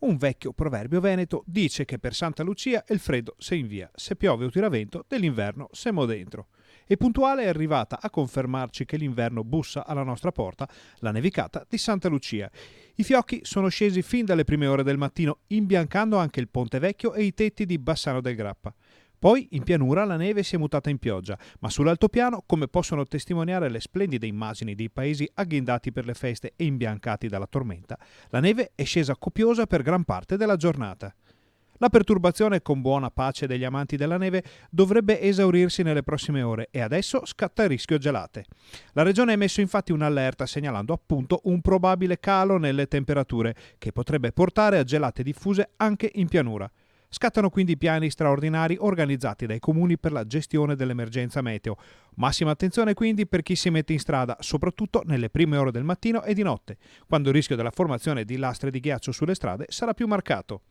Un vecchio proverbio veneto dice che per Santa Lucia il freddo se in via, se piove o tira vento, dell'inverno semo dentro. E puntuale è arrivata a confermarci che l'inverno bussa alla nostra porta la nevicata di Santa Lucia. I fiocchi sono scesi fin dalle prime ore del mattino, imbiancando anche il Ponte Vecchio e i tetti di Bassano del Grappa. Poi in pianura la neve si è mutata in pioggia, ma sull'altopiano, come possono testimoniare le splendide immagini dei paesi agghindati per le feste e imbiancati dalla tormenta, la neve è scesa copiosa per gran parte della giornata. La perturbazione, con buona pace degli amanti della neve, dovrebbe esaurirsi nelle prossime ore e adesso scatta il rischio gelate. La regione ha emesso infatti un'allerta segnalando appunto un probabile calo nelle temperature che potrebbe portare a gelate diffuse anche in pianura. Scattano quindi piani straordinari organizzati dai comuni per la gestione dell'emergenza meteo. Massima attenzione quindi per chi si mette in strada, soprattutto nelle prime ore del mattino e di notte, quando il rischio della formazione di lastre di ghiaccio sulle strade sarà più marcato.